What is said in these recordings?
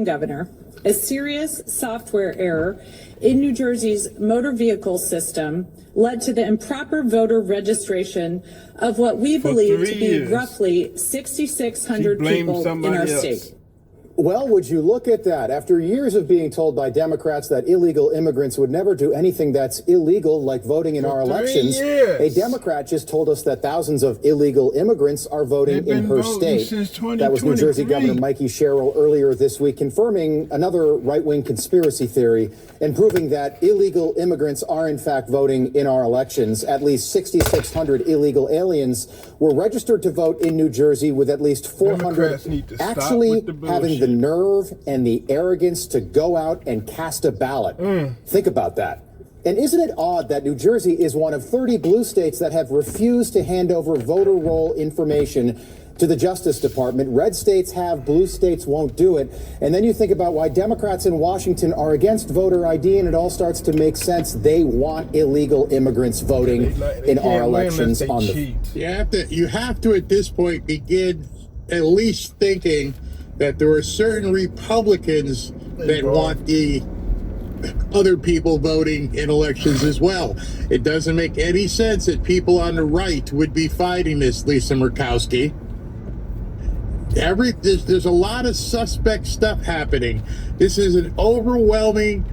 Governor, a serious software error in New Jersey's motor vehicle system led to the improper voter registration of what we believe to be roughly 6,600 people in our state. Well, would you look at that? After years of being told by Democrats that illegal immigrants would never do anything that's illegal, like voting in our elections, a Democrat just told us that thousands of illegal immigrants are voting in her state. That was New Jersey Governor Mikey Sherrill earlier this week, confirming another right-wing conspiracy theory and proving that illegal immigrants are in fact voting in our elections. At least 6,600 illegal aliens were registered to vote in New Jersey, with at least 400 actually having the nerve and the arrogance to go out and cast a ballot. Think about that. And isn't it odd that New Jersey is one of 30 blue states that have refused to hand over voter roll information to the Justice Department? Red states have, blue states won't do it. And then you think about why Democrats in Washington are against voter ID, and it all starts to make sense. They want illegal immigrants voting in our elections. You have to at this point begin at least thinking that there are certain Republicans that want the other people voting in elections as well. It doesn't make any sense that people on the right would be fighting this, Lisa Murkowski. There's a lot of suspect stuff happening. This is an overwhelming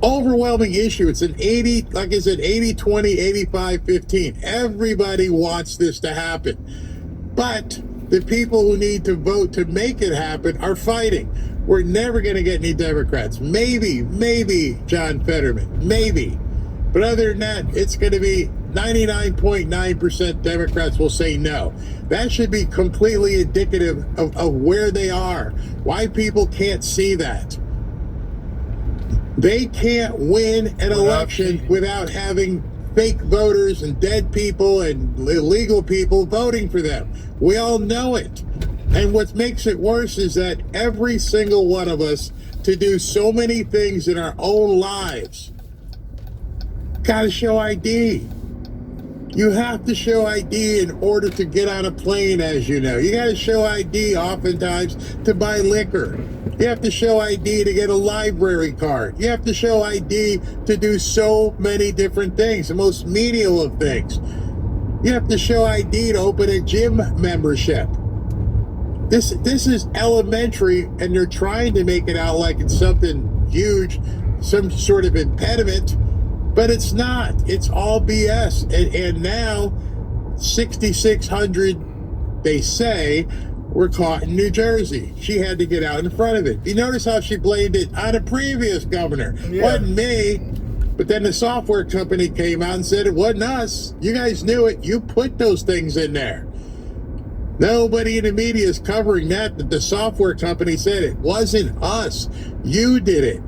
issue. It's an 80, like I said, 80-20, 85-15. Everybody wants this to happen. But the people who need to vote to make it happen are fighting. We're never going to get any Democrats. Maybe John Fetterman, maybe. But other than that, it's going to be 99.9% Democrats will say no. That should be completely indicative of where they are, why people can't see that. They can't win an election without having fake voters and dead people and illegal people voting for them. We all know it. And what makes it worse is that every single one of us, to do so many things in our own lives, got to show ID. You have to show ID in order to get on a plane, as you know. You got to show ID oftentimes to buy liquor. You have to show ID to get a library card. You have to show ID to do so many different things, the most menial of things. You have to show ID to open a gym membership. This is elementary, and they're trying to make it out like it's something huge, some sort of impediment, but it's not. It's all BS. And now 6,600, they say, were caught in New Jersey. She had to get out in front of it. You notice how she blamed it on a previous governor. Yeah. Wasn't me. But then the software company came out and said it wasn't us. You guys knew it. You put those things in there. Nobody in the media is covering that the software company said it wasn't us. You did it.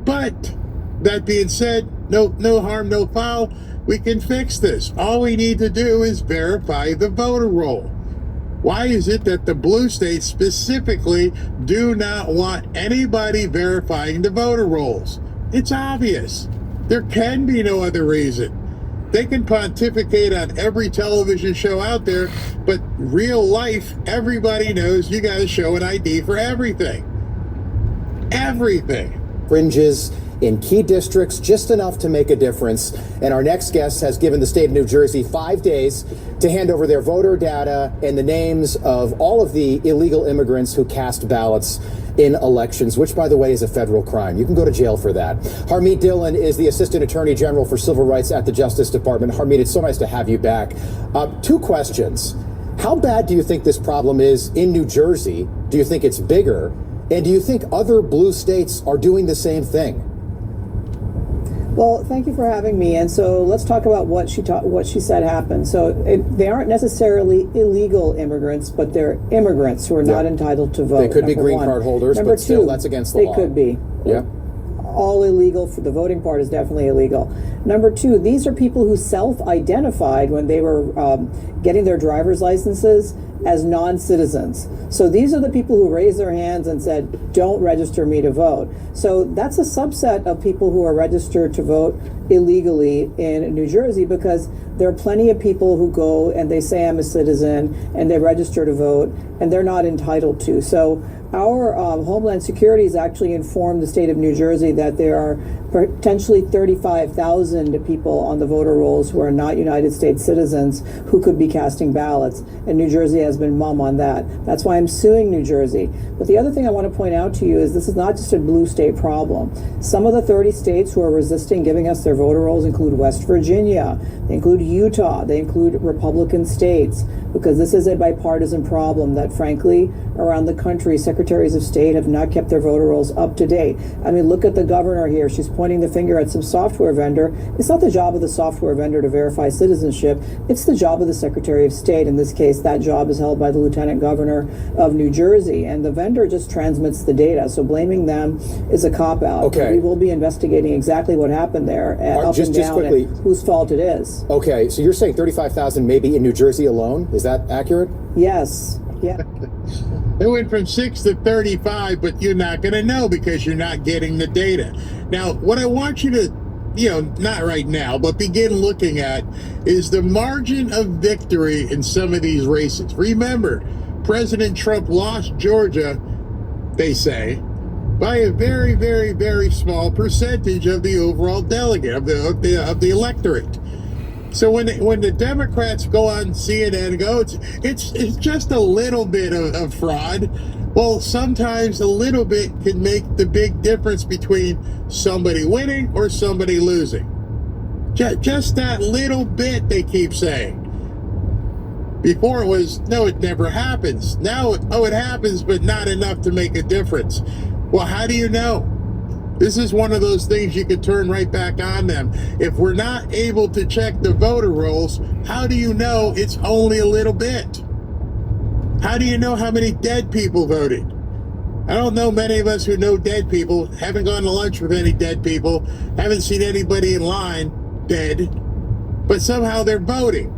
But that being said, no harm, no foul. We can fix this. All we need to do is verify the voter roll. Why is it that the blue states specifically do not want anybody verifying the voter rolls? It's obvious. There can be no other reason. They can pontificate on every television show out there, but real life, everybody knows you got to show an ID for everything. Everything. Fringes in key districts, just enough to make a difference. And our next guest has given the state of New Jersey 5 days to hand over their voter data and the names of all of the illegal immigrants who cast ballots in elections, which, by the way, is a federal crime. You can go to jail for that. Harmeet Dillon is the Assistant Attorney General for Civil Rights at the Justice Department. Harmeet, it's so nice to have you back. 2 questions. How bad do you think this problem is in New Jersey? Do you think it's bigger? And do you think other blue states are doing the same thing? Well, thank you for having me. And so let's talk about what she said happened. So they aren't necessarily illegal immigrants, but they're immigrants who are not entitled to vote. They could be green card holders, but still that's against the law. They could be. Yeah. All illegal. For the voting part is definitely illegal. Number 2, these are people who self-identified when they were getting their driver's licenses as non-citizens. So these are the people who raised their hands and said, don't register me to vote. So that's a subset of people who are registered to vote illegally in New Jersey, because there are plenty of people who go and they say I'm a citizen and they register to vote and they're not entitled to. So Our Homeland Security has actually informed the state of New Jersey that there are potentially 35,000 people on the voter rolls who are not United States citizens who could be casting ballots. And New Jersey has been mum on that. That's why I'm suing New Jersey. But the other thing I want to point out to you is this is not just a blue state problem. Some of the 30 states who are resisting giving us their voter rolls include West Virginia, they include Utah, they include Republican states, because this is a bipartisan problem that, frankly, around the country, secretaries of state have not kept their voter rolls up to date. I mean, look at the governor here. She's pointing the finger at some software vendor. It's not the job of the software vendor to verify citizenship. It's the job of the Secretary of State. In this case, that job is held by the Lieutenant Governor of New Jersey, and the vendor just transmits the data. So blaming them is a cop-out. Okay. We will be investigating exactly what happened there, up and down, quickly, and whose fault it is. Okay, so you're saying 35,000 maybe in New Jersey alone? Is that accurate? Yes. Yeah. It went from 6 to 35, but you're not going to know because you're not getting the data. Now, what I want you to, not right now, but begin looking at is the margin of victory in some of these races. Remember, President Trump lost Georgia, they say, by a very, very, very small percentage of the overall delegate, of the electorate. So when the Democrats go on CNN and go, it's just a little bit of fraud. Well, sometimes a little bit can make the big difference between somebody winning or somebody losing. Just that little bit, they keep saying. Before it was, no, it never happens. Now, it happens, but not enough to make a difference. Well, how do you know? This is one of those things you could turn right back on them. If we're not able to check the voter rolls, how do you know it's only a little bit? How do you know how many dead people voted? I don't know many of us who know dead people, haven't gone to lunch with any dead people, haven't seen anybody in line dead, but somehow they're voting.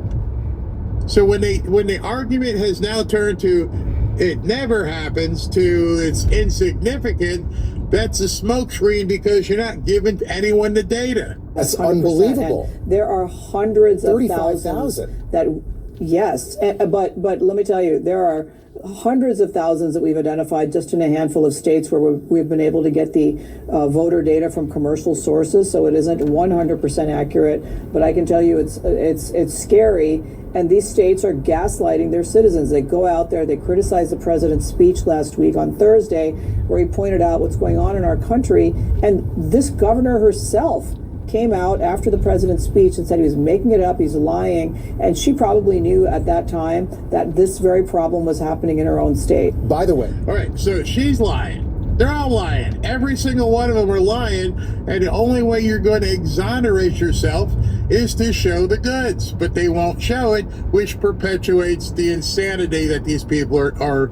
So when the argument has now turned to it never happens to it's insignificant, that's a smokescreen because you're not giving anyone the data. That's 100%. unbelievable. And there are hundreds of 35,000. thousands that, yes, but let me tell you, there are hundreds of thousands that we've identified just in a handful of states where we've been able to get the voter data from commercial sources, so it isn't 100% accurate. But I can tell you, it's scary. And these states are gaslighting their citizens. They go out there, they criticize the president's speech last week on Thursday, where he pointed out what's going on in our country. And this governor herself came out after the president's speech and said he was making it up, he's lying. And she probably knew at that time that this very problem was happening in her own state. By the way. All right, so she's lying. They're all lying. Every single one of them are lying. And the only way you're going to exonerate yourself is to show the goods. But they won't show it, which perpetuates the insanity that these people are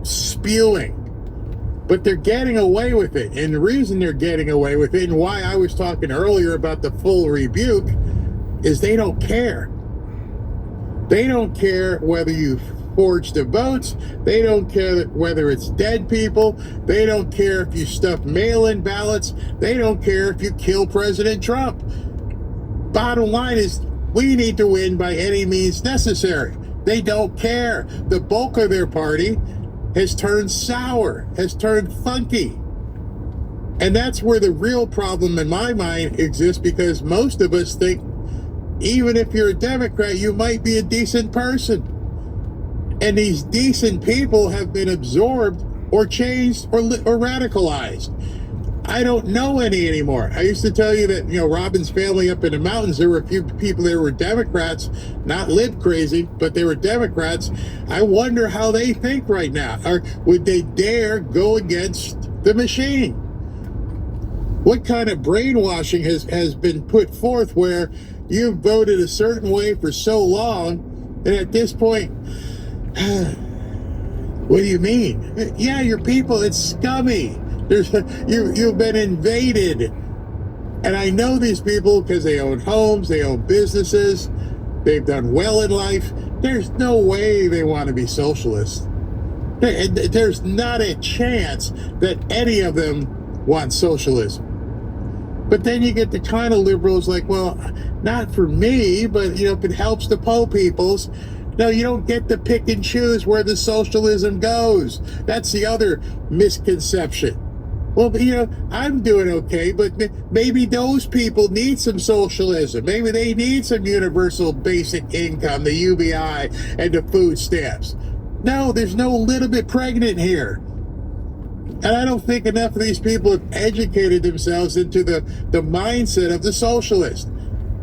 spewing. But they're getting away with it. And the reason they're getting away with it, and why I was talking earlier about the full rebuke, is they don't care. They don't care whether you forged the votes. They don't care whether it's dead people. They don't care if you stuff mail-in ballots. They don't care if you kill President Trump. Bottom line is, we need to win by any means necessary. They don't care. The bulk of their party has turned sour, has turned funky. And that's where the real problem in my mind exists, because most of us think, even if you're a Democrat, you might be a decent person. And these decent people have been absorbed or changed or radicalized. I don't know any anymore. I used to tell you that, Robin's family up in the mountains, there were a few people there were Democrats, not lib crazy, but they were Democrats. I wonder how they think right now. Or would they dare go against the machine? What kind of brainwashing has been put forth where you've voted a certain way for so long, and at this point, what do you mean? Yeah, your people, it's scummy. You've been invaded. And I know these people because they own homes, they own businesses, they've done well in life. There's no way they want to be socialists. There's not a chance that any of them want socialism. But then you get the kind of liberals like, well, not for me, but if it helps the poor peoples, No, you don't get to pick and choose where the socialism goes. That's the other misconception. Well, I'm doing okay, but maybe those people need some socialism. Maybe they need some universal basic income, the UBI, and the food stamps. No, there's no little bit pregnant here. And I don't think enough of these people have educated themselves into the mindset of the socialist.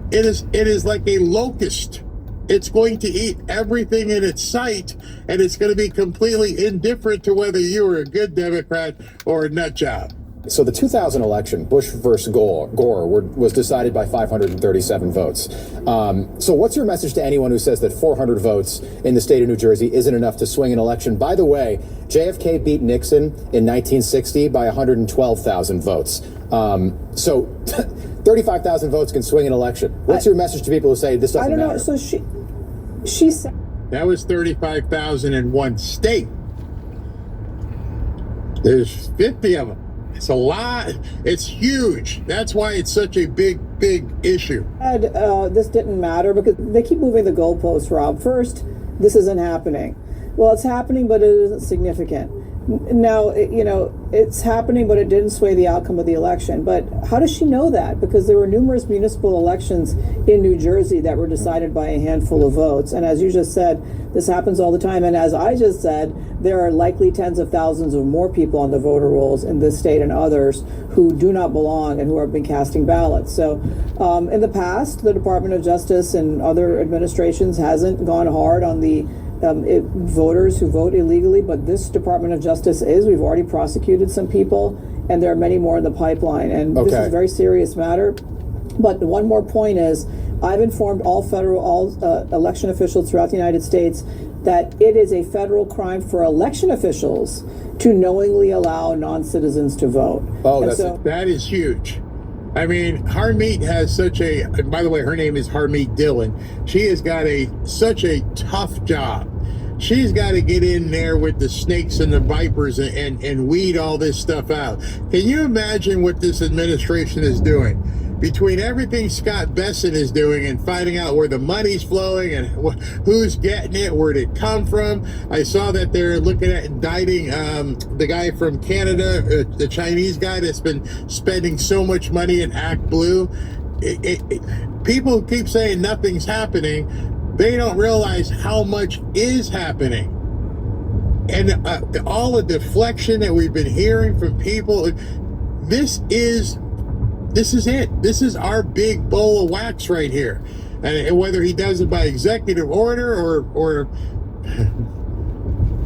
It is like a locust. It's going to eat everything in its sight, and it's going to be completely indifferent to whether you are a good Democrat or a nut job. So the 2000 election, Bush versus Gore, was decided by 537 votes. So what's your message to anyone who says that 400 votes in the state of New Jersey isn't enough to swing an election? By the way, JFK beat Nixon in 1960 by 112,000 votes. So 35,000 votes can swing an election. What's your message to people who say this doesn't matter? I don't know. So she said that was 35,000 in one state. There's 50 of them. It's a lot. It's huge. That's why it's such a big issue. This didn't matter because they keep moving the goalposts, Rob. First, this isn't happening. Well, it's happening, but it isn't significant. Now, it's happening, but it didn't sway the outcome of the election. But how does she know that? Because there were numerous municipal elections in New Jersey that were decided by a handful of votes. And as you just said, this happens all the time. And as I just said, there are likely tens of thousands of more people on the voter rolls in this state and others who do not belong and who have been casting ballots. So in the past, the Department of Justice and other administrations hasn't gone hard on the voters who vote illegally, but this Department of Justice is. We've already prosecuted some people, and there are many more in the pipeline. And this is a very serious matter. But one more point is, I've informed all election officials throughout the United States that it is a federal crime for election officials to knowingly allow non-citizens to vote. That is huge. I mean, Harmeet has by the way, her name is Harmeet Dillon. She has got such a tough job. She's got to get in there with the snakes and the vipers and weed all this stuff out. Can you imagine what this administration is doing? Between everything Scott Bessent is doing and finding out where the money's flowing and who's getting it, where did it come from. I saw that they're looking at indicting the guy from Canada, the Chinese guy that's been spending so much money in Act Blue. People who keep saying nothing's happening, they don't realize how much is happening. And all the deflection that we've been hearing from people, this is it. This is our big bowl of wax right here. And whether he does it by executive order or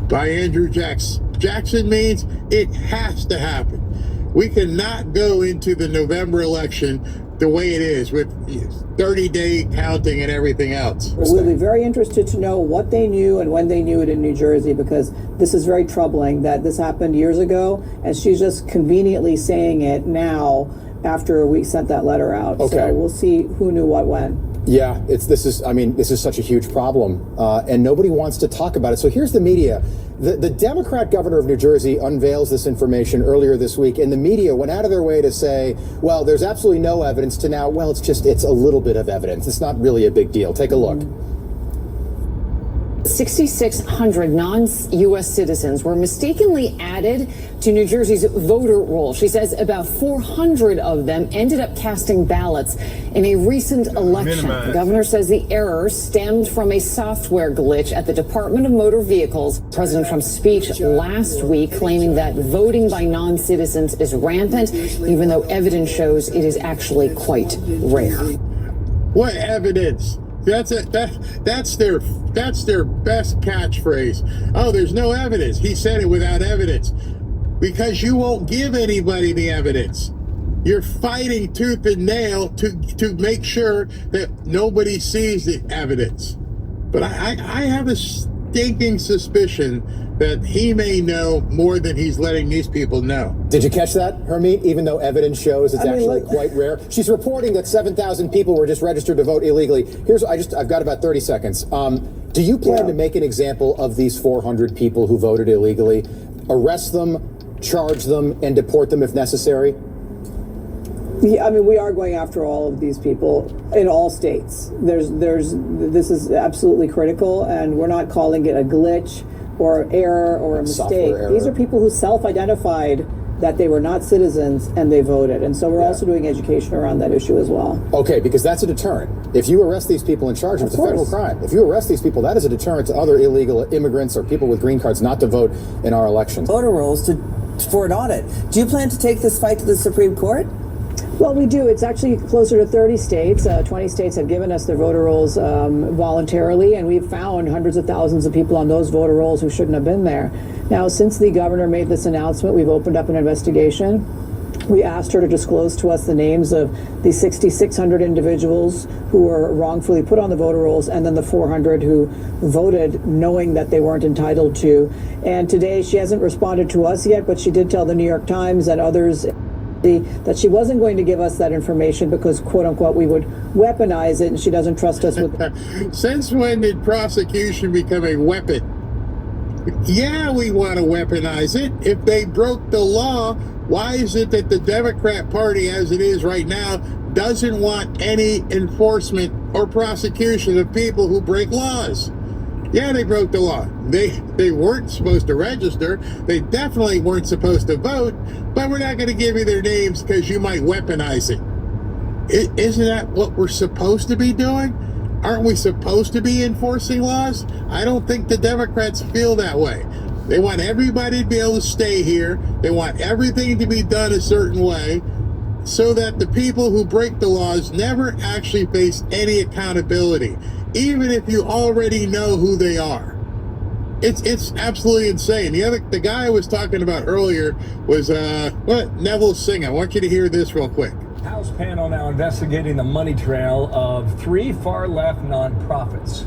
by Andrew Jackson means it has to happen. We cannot go into the November election the way it is with 30-day counting and everything else. We'll be very interested to know what they knew and when they knew it in New Jersey, because this is very troubling that this happened years ago, and she's just conveniently saying it now after we sent that letter out. Okay. So we'll see who knew what when. Yeah, this is such a huge problem, and nobody wants to talk about it. So here's the media. The Democrat governor of New Jersey unveils this information earlier this week, and the media went out of their way to say, well, there's absolutely no evidence, to now, well, it's a little bit of evidence. It's not really a big deal. Take a look. 6,600 non-U.S. citizens were mistakenly added to New Jersey's voter roll. She says about 400 of them ended up casting ballots in a recent election. The governor says the error stemmed from a software glitch at the Department of Motor Vehicles. President Trump's speech last week claiming that voting by non-citizens is rampant, even though evidence shows it is actually quite rare. What evidence? That's their best catchphrase. Oh, there's no evidence. He said it without evidence. Because you won't give anybody the evidence. You're fighting tooth and nail to make sure that nobody sees the evidence. But I have a stinking suspicion that he may know more than he's letting these people know. Did you catch that, Harmeet? Even though evidence shows it's actually quite rare. She's reporting that 7,000 people were just registered to vote illegally. I've got about 30 seconds. Do you plan to make an example of these 400 people who voted illegally? Arrest them, charge them, and deport them if necessary? Yeah, I mean, we are going after all of these people in all states. This is absolutely critical, and we're not calling it a glitch or error or a mistake. These are people who self-identified that they were not citizens and they voted. And so we're also doing education around that issue as well. Okay, because that's a deterrent. If you arrest these people in charge, it's a federal crime. If you arrest these people, that is a deterrent to other illegal immigrants or people with green cards not to vote in our elections. Voter rolls for an audit. Do you plan to take this fight to the Supreme Court? Well, we do. It's actually closer to 30 states. 20 states have given us their voter rolls voluntarily, and we've found hundreds of thousands of people on those voter rolls who shouldn't have been there. Now, since the governor made this announcement, we've opened up an investigation. We asked her to disclose to us the names of the 6,600 individuals who were wrongfully put on the voter rolls, and then the 400 who voted knowing that they weren't entitled to. And today, she hasn't responded to us yet, but she did tell the New York Times and others that she wasn't going to give us that information because, quote unquote, we would weaponize it, and she doesn't trust us with it. Since when did prosecution become a weapon? Yeah, we want to weaponize it. If they broke the law, why is it that the Democrat Party, as it is right now, doesn't want any enforcement or prosecution of people who break laws? Yeah, they broke the law. They weren't supposed to register. They definitely weren't supposed to vote, but we're not going to give you their names because you might weaponize it. Isn't that what we're supposed to be doing? Aren't we supposed to be enforcing laws? I don't think the Democrats feel that way. They want everybody to be able to stay here. They want everything to be done a certain way so that the people who break the laws never actually face any accountability, even if you already know who they are. It's absolutely insane. The guy I was talking about earlier was Neville Singh. I want you to hear this real quick. House panel now investigating the money trail of 3 far-left nonprofits.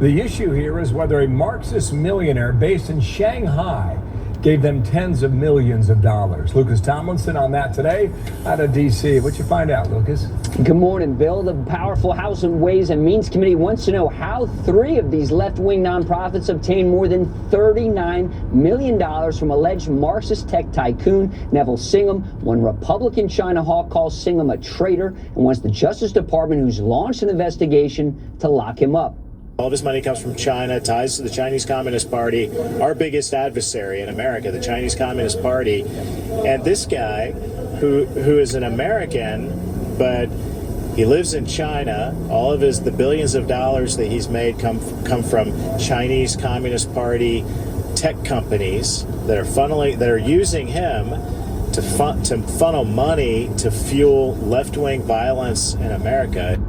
The issue here is whether a Marxist millionaire based in Shanghai gave them tens of millions of dollars. Lucas Tomlinson on that today out of D.C. What you find out, Lucas? Good morning, Bill. The powerful House and Ways and Means Committee wants to know how 3 of these left-wing nonprofits obtained more than $39 million from alleged Marxist tech tycoon Neville Singham. One Republican China hawk calls Singham a traitor and wants the Justice Department, who's launched an investigation, to lock him up. All of his money comes from China, ties to the Chinese Communist Party, our biggest adversary in America, the Chinese Communist Party. And this guy, who is an American, but he lives in China, all of the billions of dollars that he's made come from Chinese Communist Party tech companies that are using him to funnel money to fuel left-wing violence in America.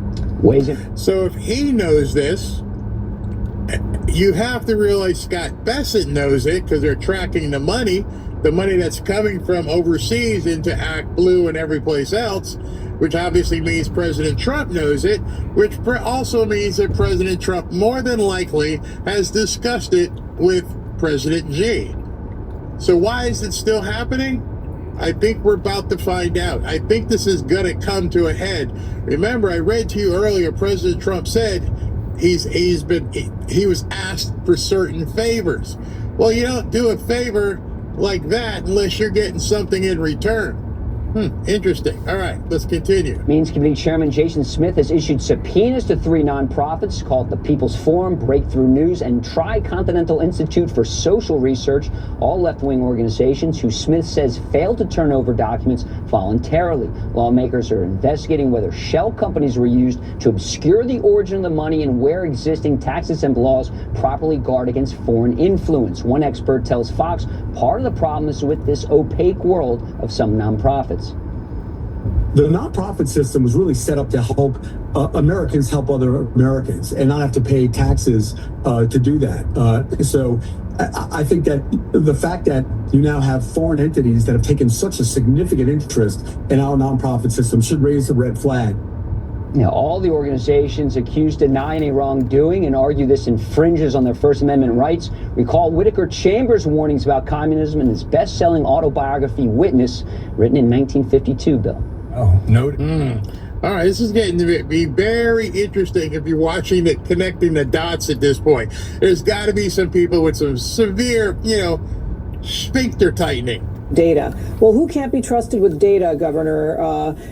So if he knows this, you have to realize Scott Bessent knows it, because they're tracking the money that's coming from overseas into Act Blue and every place else, which obviously means President Trump knows it, which also means that President Trump more than likely has discussed it with President Xi. So why is it still happening? I think we're about to find out. I think this is going to come to a head. Remember, I read to you earlier, President Trump said he was asked for certain favors. Well, you don't do a favor like that unless you're getting something in return. Interesting. All right, let's continue. Means Committee Chairman Jason Smith has issued subpoenas to 3 nonprofits called the People's Forum, Breakthrough News, and Tricontinental Institute for Social Research, all left-wing organizations who Smith says failed to turn over documents voluntarily. Lawmakers are investigating whether shell companies were used to obscure the origin of the money and where existing tax-exempt laws properly guard against foreign influence. One expert tells Fox part of the problem is with this opaque world of some nonprofits. The nonprofit system was really set up to help Americans help other Americans and not have to pay taxes to do that. So I think that the fact that you now have foreign entities that have taken such a significant interest in our nonprofit system should raise the red flag. Now, all the organizations accused deny any wrongdoing and argue this infringes on their First Amendment rights. Recall Whittaker Chambers' warnings about communism in his best-selling autobiography, Witness, written in 1952, Bill. Oh, noted. All right, this is getting to be very interesting if you're watching it, connecting the dots at this point. There's got to be some people with some severe, sphincter tightening. data. Well, who can't be trusted with data, Governor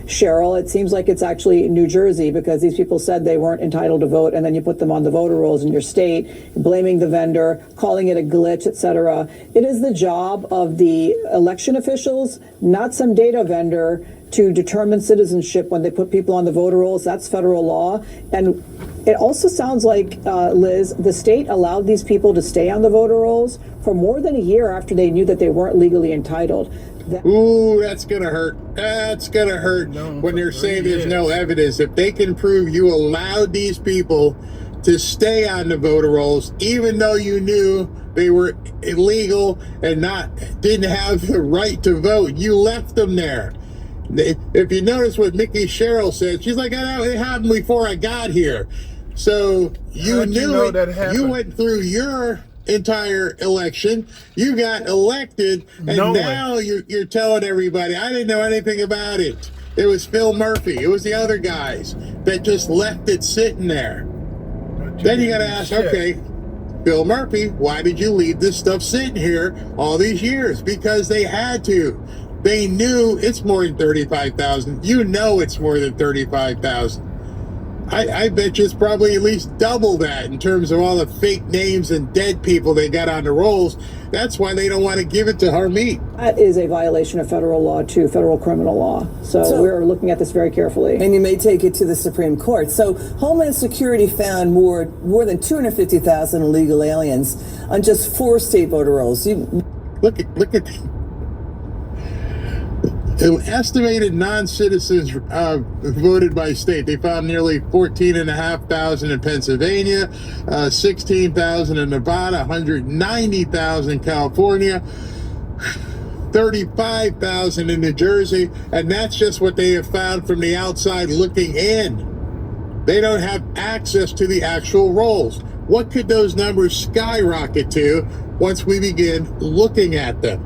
Cheryl? It seems like it's actually New Jersey, because these people said they weren't entitled to vote, and then you put them on the voter rolls in your state, blaming the vendor, calling it a glitch, etc. It is the job of the election officials, not some data vendor, to determine citizenship when they put people on the voter rolls. That's federal law. And it also sounds like, Liz, the state allowed these people to stay on the voter rolls for more than a year after they knew that they weren't legally entitled. Ooh, that's going to hurt. That's going to hurt when they're saying there's no evidence. If they can prove you allowed these people to stay on the voter rolls, even though you knew they were illegal and didn't have the right to vote, you left them there. If you notice what Mickey Cheryl said, she's like, "Oh, it happened before I got here." So you knew it. You went through your entire election. You got elected, and now you're telling everybody, "I didn't know anything about it. It was Phil Murphy. It was the other guys that just left it sitting there." Then you got to ask, okay, Phil Murphy, why did you leave this stuff sitting here all these years? Because they had to. They knew it's more than 35,000. You know it's more than 35,000. I bet you it's probably at least double that in terms of all the fake names and dead people they got on the rolls. That's why they don't want to give it to Harmeet. That is a violation of federal law, too, federal criminal law. So we're looking at this very carefully. And you may take it to the Supreme Court. So Homeland Security found more than 250,000 illegal aliens on just 4 state voter rolls. Look at the estimated non-citizens voted by state. They found nearly 14,500 in Pennsylvania, 16,000 in Nevada, 190,000 in California, 35,000 in New Jersey, and that's just what they have found from the outside looking in. They don't have access to the actual rolls. What could those numbers skyrocket to once we begin looking at them?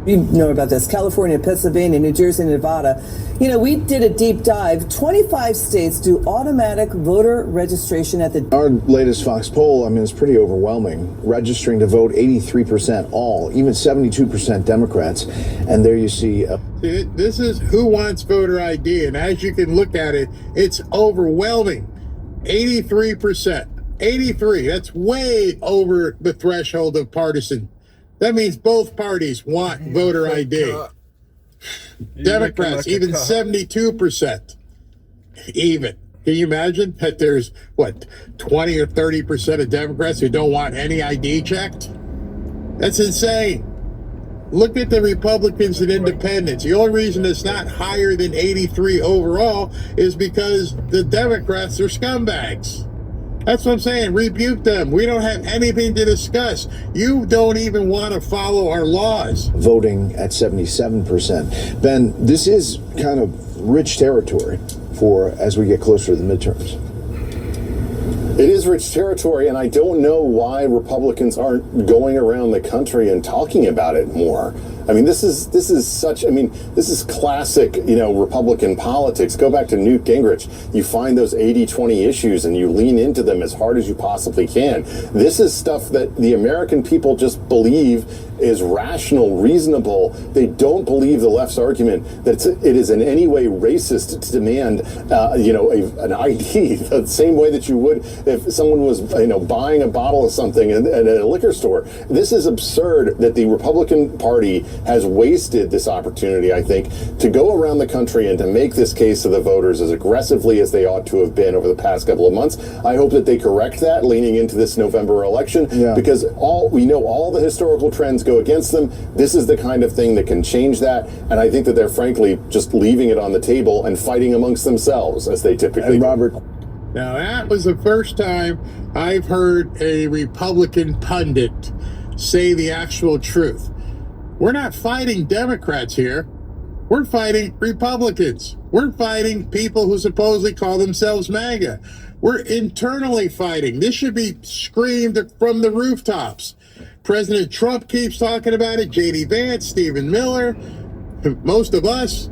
You know about this. California, Pennsylvania, New Jersey, Nevada. You know, we did a deep dive. 25 states do automatic voter registration at the... Our latest Fox poll, I mean, is pretty overwhelming. Registering to vote, 83% all, even 72% Democrats. And there you see... This is who wants voter ID. And as you can look at it, it's overwhelming. 83%. 83. That's way over the threshold of partisan. That means both parties want voter ID. Democrats, even 72%. Even. Can you imagine that there's, 20 or 30% of Democrats who don't want any ID checked? That's insane. Look at the Republicans and independents. The only reason it's not higher than 83 overall is because the Democrats are scumbags. That's what I'm saying. Rebuke them. We don't have anything to discuss. You don't even want to follow our laws. Voting at 77%. Ben, this is kind of rich territory for as we get closer to the midterms. It is rich territory, and I don't know why Republicans aren't going around the country and talking about it more. I mean, this is classic, Republican politics. Go back to Newt Gingrich. You find those 80-20 issues and you lean into them as hard as you possibly can. This is stuff that the American people just believe is rational, reasonable. They don't believe the left's argument that it is in any way racist to demand, an ID the same way that you would if someone was, buying a bottle of something at a liquor store. This is absurd that the Republican Party has wasted this opportunity, I think, to go around the country and to make this case to the voters as aggressively as they ought to have been over the past couple of months. I hope that they correct that leaning into this November election, because all the historical trends go against them. This is the kind of thing that can change that, and I think that they're frankly just leaving it on the table and fighting amongst themselves as they typically do. Robert. Now that was the first time I've heard a Republican pundit say the actual truth. We're not fighting Democrats here. We're fighting Republicans. We're fighting people who supposedly call themselves MAGA. We're internally fighting. This should be screamed from the rooftops. President Trump keeps talking about it. J.D. Vance, Stephen Miller, most of us.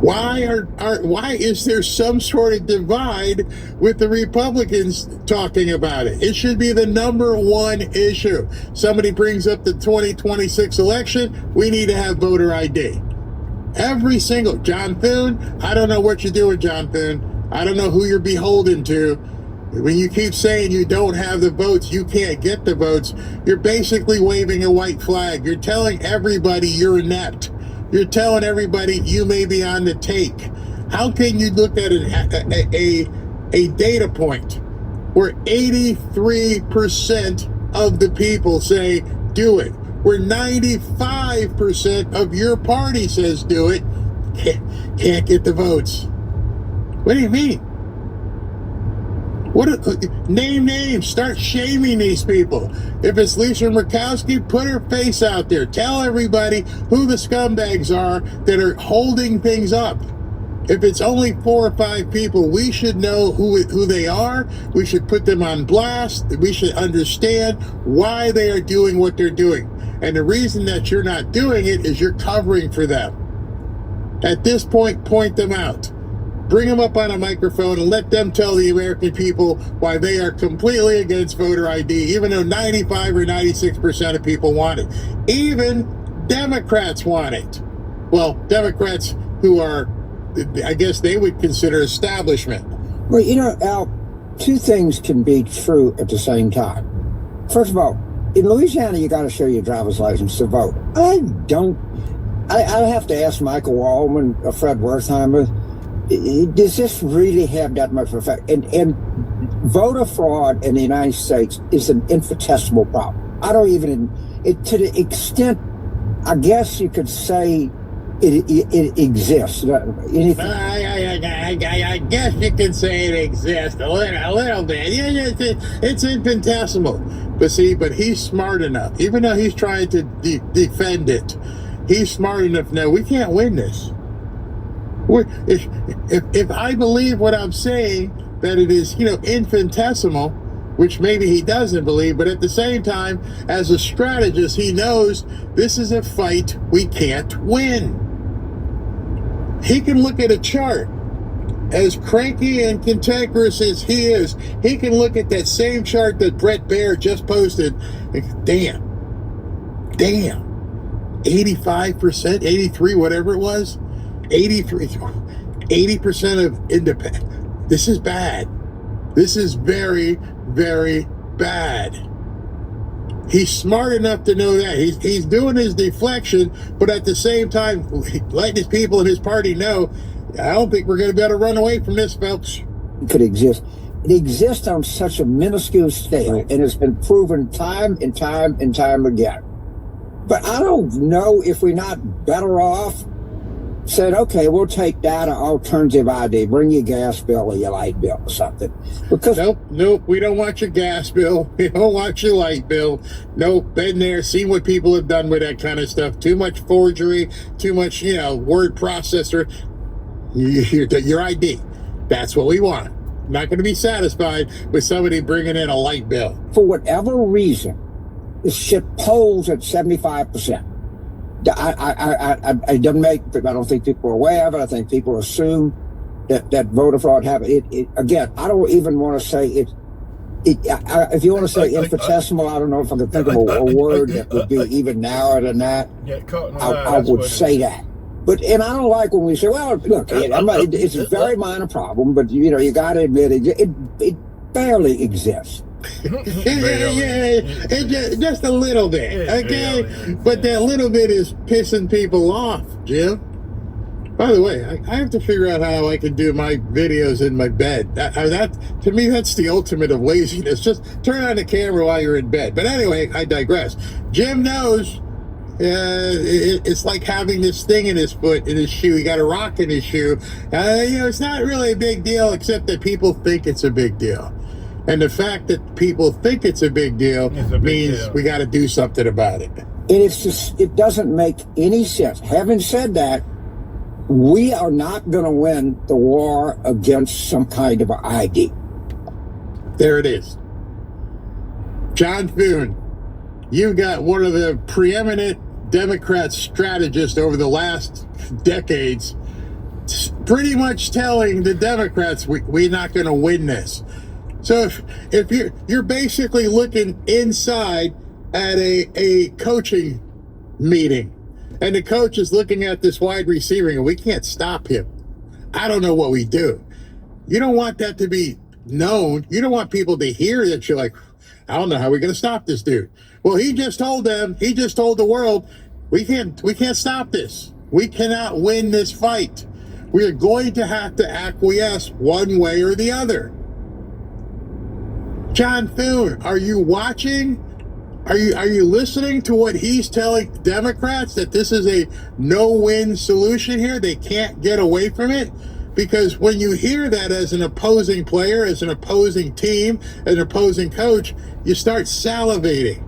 Why is there some sort of divide with the Republicans talking about it? It should be the number one issue. Somebody brings up the 2026 election, we need to have voter ID. Every single, John Thune, I don't know what you're doing, John Thune. I don't know who you're beholden to. When you keep saying you don't have the votes, you can't get the votes, you're basically waving a white flag. You're telling everybody you're inept. You're telling everybody you may be on the take. How can you look at a data point where 83% of the people say do it, where 95% of your party says do it, can't get the votes? What do you mean? Name names. Start shaming these people. If it's Lisa Murkowski, put her face out there. Tell everybody who the scumbags are that are holding things up. If it's only 4 or 5 people, we should know who they are. We should put them on blast. We should understand why they are doing what they're doing. And the reason that you're not doing it is you're covering for them. At this point, point them out. Bring them up on a microphone and let them tell the American people why they are completely against voter ID, even though 95 or 96% of people want it. Even Democrats want it. Well, Democrats who are, I guess they would consider establishment. Well, you know, Al, two things can be true at the same time. First of all, in Louisiana, you got to show your driver's license to vote. I have to ask Michael Wallman or Fred Wertheimer, does this really have that much effect? And voter fraud in the United States is an infinitesimal problem. I don't even, to the extent, I guess you could say it exists. Anything? I guess you can say it exists a little bit. Yeah, it's infinitesimal. But see, he's smart enough. Even though he's trying to defend it, he's smart enough. No, we can't win this. If I believe what I'm saying, that it is, infinitesimal, which maybe he doesn't believe, but at the same time, as a strategist, he knows this is a fight we can't win. He can look at a chart, as cranky and cantankerous as he is, he can look at that same chart that Bret Baier just posted, and damn, 85%, 83, whatever it was, 80% of independent. This is bad. This is very, very bad. He's smart enough to know that. He's doing his deflection, but at the same time, letting his people in his party know, I don't think we're going to be able to run away from this, folks. It could exist. It exists on such a minuscule scale, and it's been proven time and time and time again. But I don't know if we're not better off saying, okay, we'll take that alternative ID. Bring your gas bill or your light bill or something. Because Nope. We don't want your gas bill. We don't want your light bill. Nope. Been there, seen what people have done with that kind of stuff. Too much forgery, too much, word processor. Your ID. That's what we want. Not going to be satisfied with somebody bringing in a light bill. For whatever reason, this shit polls at 75%. I don't think people are aware of it. I think people assume that voter fraud happened. Again, I don't even want to say it. If you want to say infinitesimal, I don't know if I can think of a word that would be even narrower than that. I would say that. And I don't like when we say, well, look, it's a very minor problem, but you got to admit it barely exists. Just a little bit, okay? But that little bit is pissing people off, Jim. By the way, I have to figure out how I can do my videos in my bed. That to me, that's the ultimate of laziness. Just turn on the camera while you're in bed. But anyway, I digress. Jim knows it's like having this thing in his foot, in his shoe. He got a rock in his shoe. It's not really a big deal, except that people think it's a big deal. And the fact that people think it's a big deal means we got to do something about it. And it doesn't make any sense. Having said that, we are not going to win the war against some kind of an ID. There it is. John Thune, you got one of the preeminent Democrat strategists over the last decades pretty much telling the Democrats we're not going to win this. So if you're basically looking inside at a coaching meeting, and the coach is looking at this wide receiver and we can't stop him, I don't know what we do. You don't want that to be known. You don't want people to hear that you're like, I don't know how we're going to stop this dude. Well, he just told the world, we can't stop this. We cannot win this fight. We are going to have to acquiesce one way or the other. John Thune, are you watching? Are you listening to what he's telling Democrats, that this is a no-win solution here? They can't get away from it? Because when you hear that as an opposing player, as an opposing team, an opposing coach, you start salivating.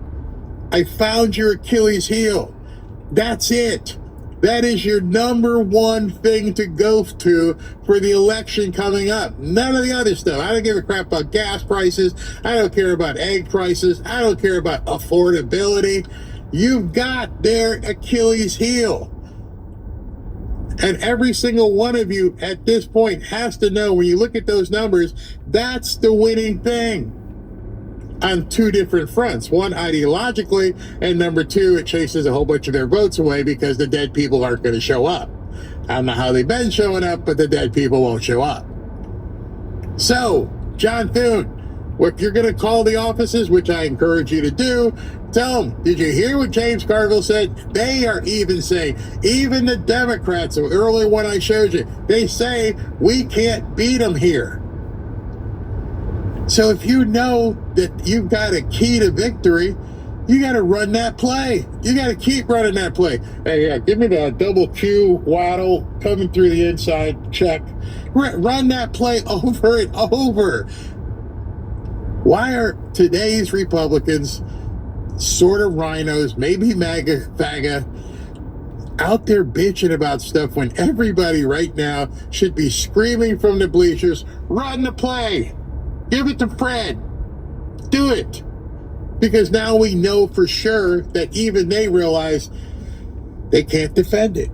I found your Achilles heel. That's it. That is your number one thing to go to for the election coming up. None of the other stuff. I don't give a crap about gas prices. I don't care about egg prices. I don't care about affordability. You've got their Achilles heel. And every single one of you at this point has to know, when you look at those numbers, that's the winning thing on two different fronts. One, ideologically, and number two, it chases a whole bunch of their votes away because the dead people aren't going to show up. I don't know how they've been showing up, but the dead people won't show up. So, John Thune, if you're going to call the offices, which I encourage you to do, tell them, did you hear what James Carville said? They are even saying, even the Democrats, the earlier one I showed you, they say we can't beat them here. So if you know that you've got a key to victory, you got to run that play. You got to keep running that play. Hey, yeah, give me the double Q, Waddle, coming through the inside, check. Run that play over and over. Why are today's Republicans, sort of rhinos, maybe MAGA, out there bitching about stuff when everybody right now should be screaming from the bleachers, run the play. Give it to Fred. Do it. Because now we know for sure that even they realize they can't defend it.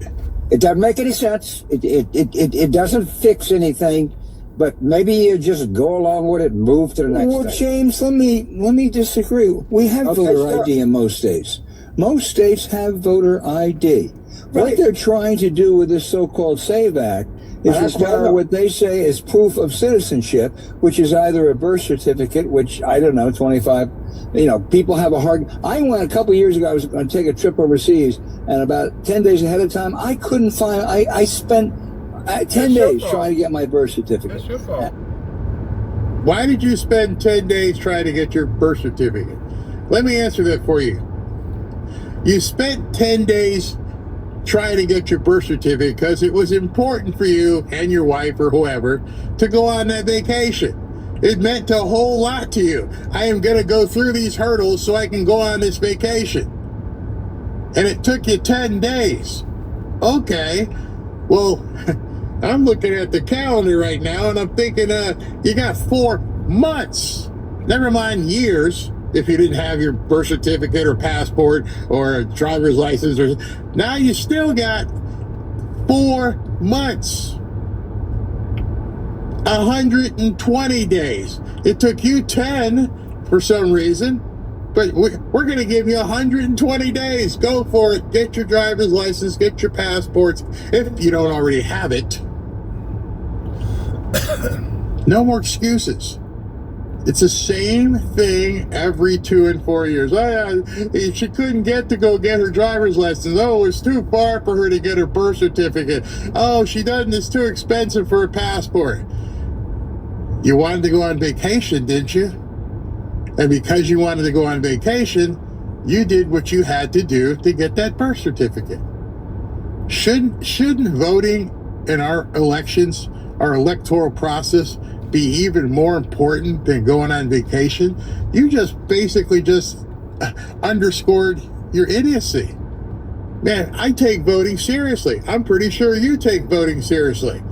It doesn't make any sense. It doesn't fix anything. But maybe you just go along with it and move to the next Well, thing. James, let me disagree. We have voter ID in most states. Most states have voter ID. What they're trying to do with this so-called SAVE Act is require what they say is proof of citizenship, which is either a birth certificate, which, I don't know, 25, people have a hard... I went a couple years ago, I was going to take a trip overseas, and about 10 days ahead of time, I couldn't find... I spent 10 days trying to get my birth certificate. That's your fault. Why did you spend 10 days trying to get your birth certificate? Let me answer that for you. You spent 10 days trying to get your birth certificate because it was important for you and your wife or whoever to go on that vacation. It meant a whole lot to you. I am going to go through these hurdles so I can go on this vacation. And it took you 10 days. Okay. Well, I'm looking at the calendar right now and I'm thinking, you got 4 months. Never mind years. If you didn't have your birth certificate or passport or a driver's license, now you still got 4 months. 120 days. It took you 10 for some reason, but we're going to give you 120 days. Go for it. Get your driver's license, get your passports, if you don't already have it. No more excuses. It's the same thing every 2 and 4 years. Oh, yeah, she couldn't get to go get her driver's license. Oh, it's too far for her to get her birth certificate. Oh, it's too expensive for a passport. You wanted to go on vacation, didn't you? And because you wanted to go on vacation, you did what you had to do to get that birth certificate. Shouldn't voting in our elections, our electoral process, be even more important than going on vacation? You just basically underscored your idiocy. Man, I take voting seriously. I'm pretty sure you take voting seriously.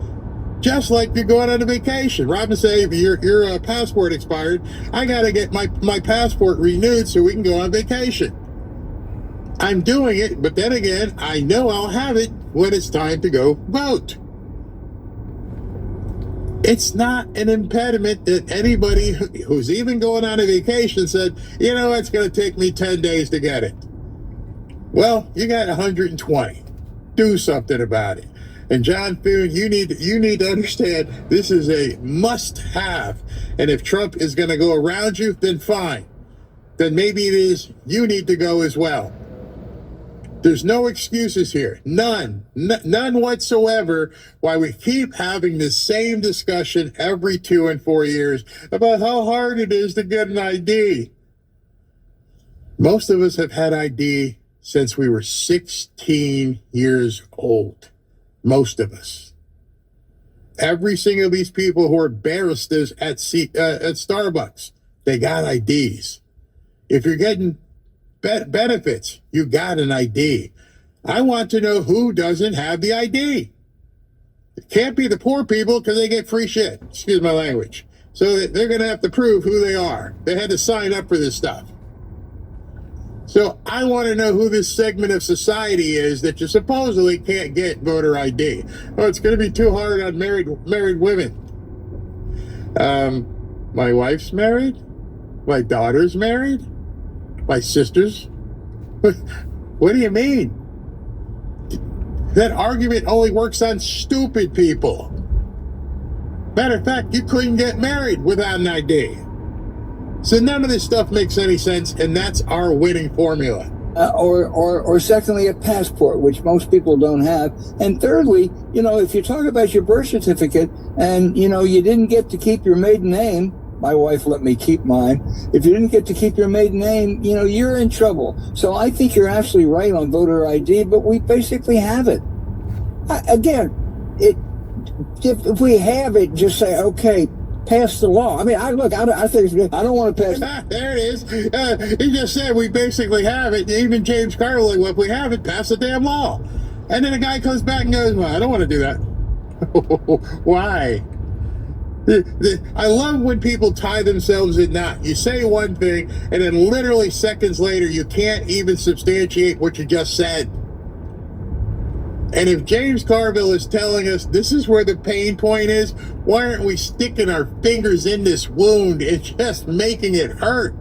Just like you're going on a vacation. Robin say, if your passport expired, I got to get my passport renewed so we can go on vacation. I'm doing it, but then again, I know I'll have it when it's time to go vote. It's not an impediment that anybody who's even going on a vacation said, you know, it's going to take me 10 days to get it. Well, you got 120. Do something about it. And John Thune, you need to understand this is a must-have. And if Trump is going to go around you, then fine. Then maybe it is you need to go as well. There's no excuses here. None whatsoever why we keep having the same discussion every 2 and 4 years about how hard it is to get an ID. Most of us have had ID since we were 16 years old. Most of us. Every single of these people who are baristas at Starbucks, they got IDs. If you're getting benefits, you got an ID. I want to know who doesn't have the ID. It can't be the poor people because they get free shit. Excuse my language. So they're going to have to prove who they are. They had to sign up for this stuff. So I want to know who this segment of society is that you supposedly can't get voter ID. Oh, it's going to be too hard on married women. My wife's married. My daughter's married. My sisters? What do you mean? That argument only works on stupid people. Matter of fact, you couldn't get married without an ID. So none of this stuff makes any sense, and that's our winning formula. Or secondly, a passport, which most people don't have. And thirdly, you know, if you talk about your birth certificate and, you know, you didn't get to keep your maiden name, my wife let me keep mine. If you didn't get to keep your maiden name, you know, you're in trouble. So I think you're absolutely right on voter ID, but we basically have it. If we have it, just say, okay, pass the law. I mean, I think I don't want to pass. There it is. He just said we basically have it. Even James Carville, like, well, if we have it, pass the damn law. And then a guy comes back and goes, well, I don't want to do that. Why? I love when people tie themselves in knots. You say one thing, and then literally seconds later, you can't even substantiate what you just said. And if James Carville is telling us this is where the pain point is, why aren't we sticking our fingers in this wound and just making it hurt?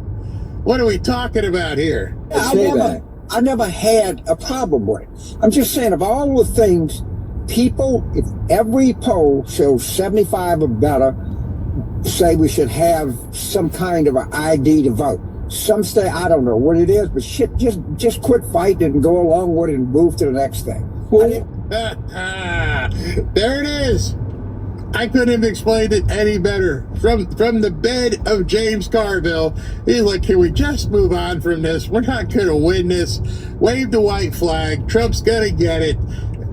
What are we talking about here? I never had a problem with it. I'm just saying, of all the things, people, if every poll shows 75 or better, say we should have some kind of an ID to vote. Some say, I don't know what it is, but shit, just quit fighting and go along with it and move to the next thing. There it is. I couldn't have explained it any better. From the bed of James Carville, he's like, can we just move on from this? We're not going to win this. Wave the white flag. Trump's going to get it.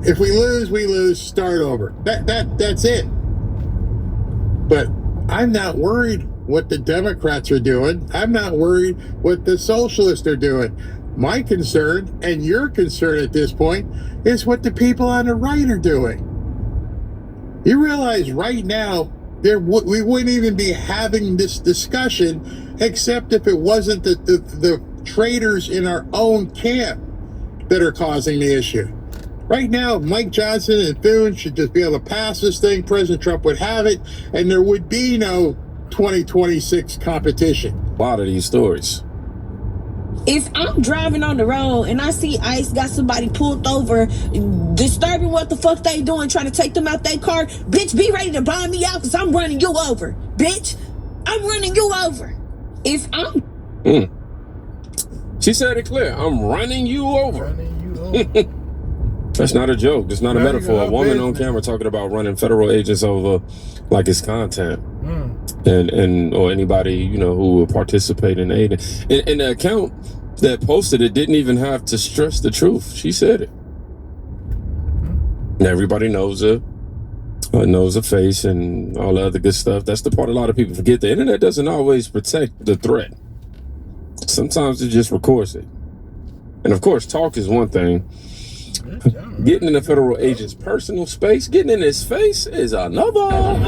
If we lose, we lose. Start over. That's it. But I'm not worried what the Democrats are doing. I'm not worried what the socialists are doing. My concern, and your concern at this point, is what the people on the right are doing. You realize right now, we wouldn't even be having this discussion except if it wasn't the traitors in our own camp that are causing the issue. Right now, Mike Johnson and Thune should just be able to pass this thing. President Trump would have it, and there would be no 2026 competition. A lot of these stories. If I'm driving on the road and I see ICE got somebody pulled over, disturbing what the fuck they doing, trying to take them out their car, bitch, be ready to bomb me out because I'm running you over. Bitch, I'm running you over. If I'm... She said it clear. I'm running you over. That's not a joke. It's not a metaphor. A woman on camera talking about running federal agents over like it's content. And or anybody, you know, who will participate in aid. And the account that posted it didn't even have to stress the truth. She said it. And everybody knows her, knows her face and all the other good stuff. That's the part a lot of people forget. The internet doesn't always protect the threat. Sometimes it just records it. And of course, talk is one thing. Getting in the federal agent's personal space, getting in his face is another. Step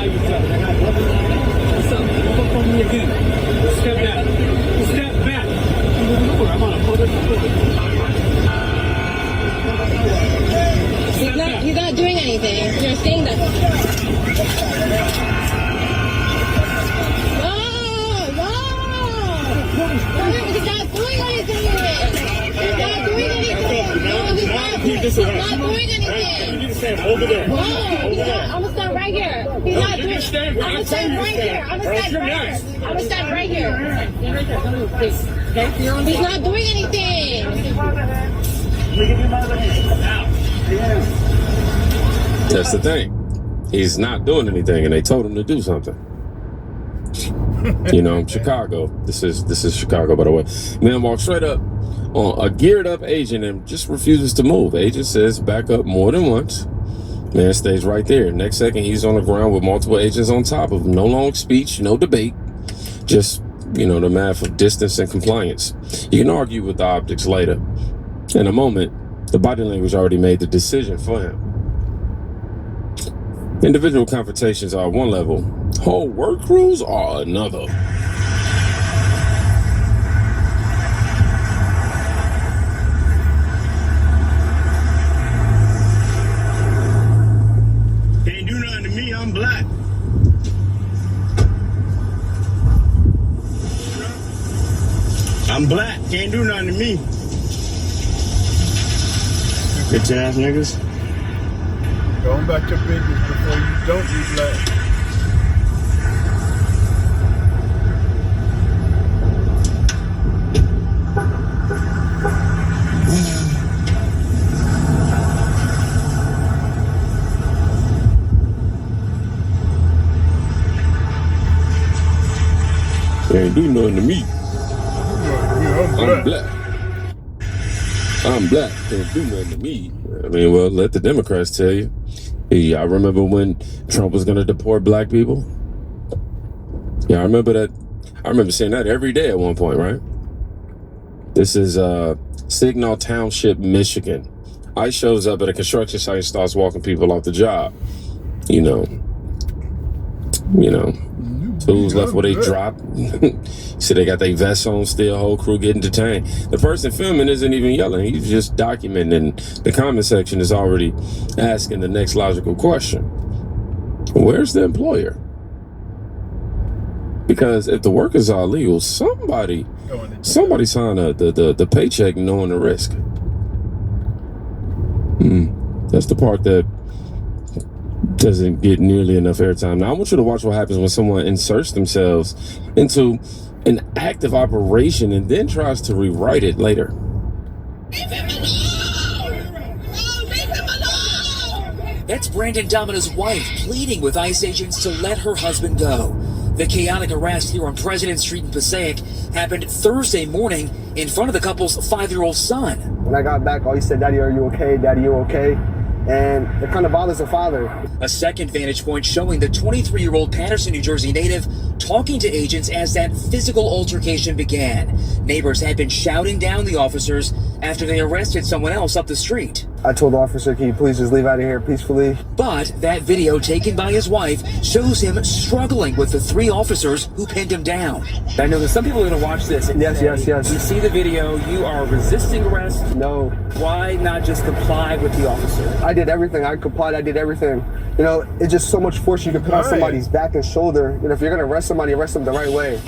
back. Step back. I'm on a public You're not doing anything. You're saying that. Let me see that. He's not doing anything. You need to stand over there. No, Over there. I'm gonna stand right here. He's No, not you doing. can stand where I'm I gonna tell stand you to right stand. here. I'm Or gonna else stand you're right here. next. I'm gonna stand right here. He's not doing anything. That's the thing. He's not doing anything, and they told him to do something. You know, Chicago. This is Chicago, by the way. Man walks straight up on a geared up agent and just refuses to move. Agent says back up more than once. Man stays right there. Next second, he's on the ground with multiple agents on top of him. No long speech, no debate. Just, you know, the math of distance and compliance. You can argue with the optics later. In a moment, the body language already made the decision for him. Individual confrontations are one level. Whole work crews are another. Can't do nothing to me. I'm black. I'm black. Can't do nothing to me. Bitch ass niggas. Going back to business before you don't be black. Can't do nothing to me. I'm black. I'm black. Can't do nothing to me. I mean, well, let the Democrats tell you. Yeah, I remember when Trump was going to deport black people. Yeah, I remember that. I remember seeing that every day at one point, right? This is Signal Township, Michigan. ICE shows up at a construction site and starts walking people off the job. You know, tools left where they dropped. So they got their vests on still, whole crew getting detained. The person filming isn't even yelling. He's just documenting. And the comment section is already asking the next logical question. Where's the employer? Because if the workers are illegal, somebody signed the paycheck knowing the risk. That's the part that doesn't get nearly enough airtime. Now, I want you to watch what happens when someone inserts themselves into an active operation and then tries to rewrite it later. That's Brandon Domina's wife pleading with ICE agents to let her husband go. The chaotic arrest here on President Street in Passaic happened Thursday morning in front of the couple's 5-year-old son. When I got back, all he said, "Daddy, are you okay? Daddy, you okay?" And it kind of bothers the father. A second vantage point showing the 23-year-old Patterson, New Jersey native talking to agents as that physical altercation began. Neighbors had been shouting down the officers after they arrested someone else up the street. I told the officer, "Can you please just leave out of here peacefully?" But that video taken by his wife shows him struggling with the 3 officers who pinned him down. I know that some people are going to watch this and Yes. You see the video, you are resisting arrest. No. Why not just comply with the officer? I did everything. I complied. I did everything. You know, it's just so much force you can put on somebody's back and shoulder. You know, if you're going to arrest somebody, arrest them the right way.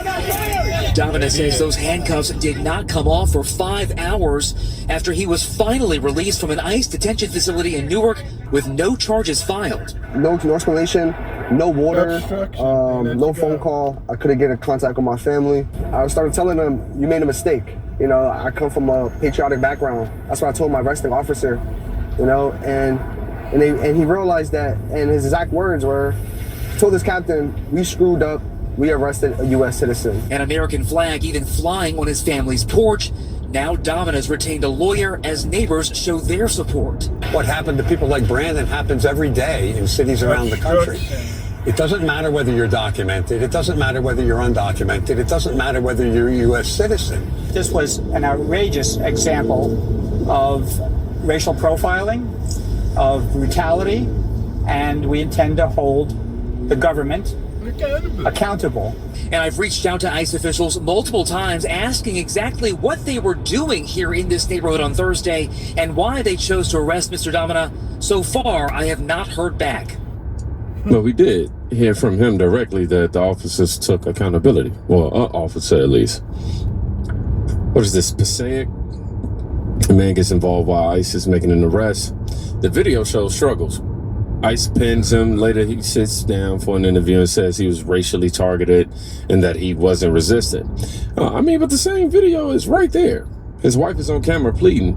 Domina says those handcuffs did not come off for 5 hours after he was finally released from an ICE detention facility in Newark with no charges filed. No explanation, no water, no phone call. I couldn't get in contact with my family. I started telling them, "You made a mistake. You know, I come from a patriotic background." That's what I told my arresting officer. You know, and he realized that, and his exact words were, told his captain, "We screwed up. We arrested a U.S. citizen." An American flag even flying on his family's porch. Now Domina's retained a lawyer as neighbors show their support. What happened to people like Brandon happens every day in cities around the country. It doesn't matter whether you're documented. It doesn't matter whether you're undocumented. It doesn't matter whether you're a U.S. citizen. This was an outrageous example of racial profiling, of brutality, and we intend to hold the government accountable. And I've reached out to ICE officials multiple times asking exactly what they were doing here in this neighborhood on Thursday and why they chose to arrest Mr. Domina. So far, I have not heard back. Well, we did hear from him directly that the officers took accountability. Well, an officer at least. What is this, Passaic? The man gets involved while ICE is making an arrest. The video shows struggles. ICE pins him. Later, he sits down for an interview and says he was racially targeted and that he wasn't resistant. But the same video is right there. His wife is on camera pleading,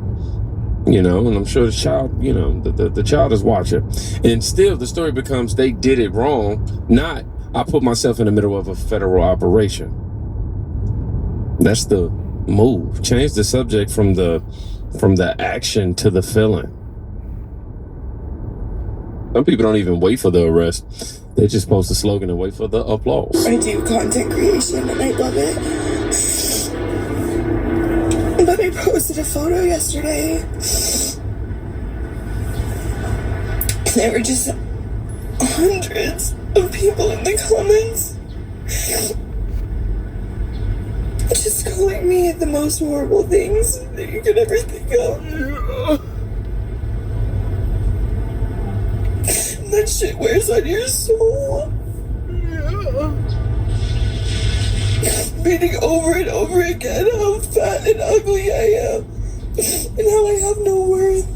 and I'm sure the child, the child is watching. And still, the story becomes they did it wrong, not I put myself in the middle of a federal operation. That's the move. Change the subject from the action to the feeling. Some people don't even wait for the arrest. They just post a slogan and wait for the applause. I do content creation and I love it. But I posted a photo yesterday. And there were just hundreds of people in the comments just calling me the most horrible things that you could ever think of. That shit wears on your soul. Reading over and over again how fat and ugly I am and how I have no worth.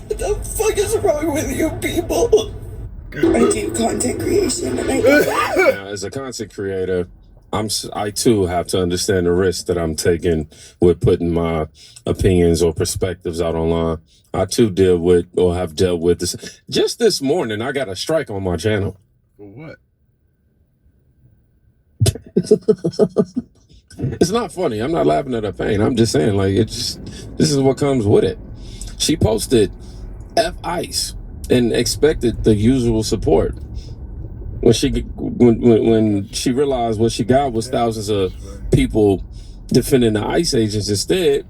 What the fuck is wrong with you people? I do content creation and I Now, as a content creator, I too have to understand the risk that I'm taking with putting my opinions or perspectives out online. I too deal with or have dealt with this. Just this morning, I got a strike on my channel. For what? It's not funny. I'm not laughing at her pain. I'm just saying, this is what comes with it. She posted F ICE and expected the usual support. When she realized what she got was thousands of people defending the ICE agents instead,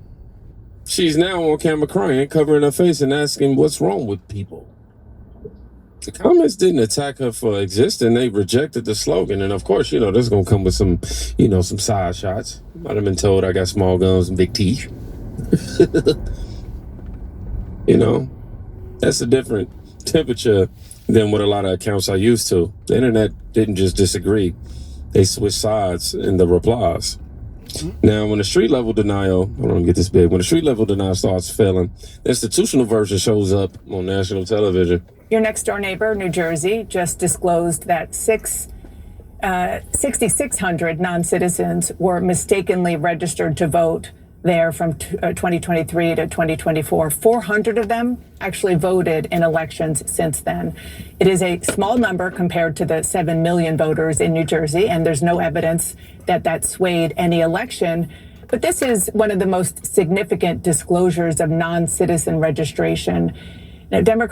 she's now on camera crying, covering her face and asking what's wrong with people. The comments didn't attack her for existing. They rejected the slogan. And of course, this is going to come with some side shots. Might have been told I got small guns and big teeth. That's a different temperature than what a lot of accounts are used to. The internet didn't just disagree. They switched sides in the replies. Now, when the street level denial, hold on, let me get this big. When the street level denial starts failing, the institutional version shows up on national television. Your next door neighbor, New Jersey, just disclosed that 6,600 non-citizens were mistakenly registered to vote there from 2023 to 2024. 400 of them actually voted in elections since then. It is a small number compared to the 7 million voters in New Jersey, and there's no evidence that swayed any election. But this is one of the most significant disclosures of non-citizen registration. Now, Democrats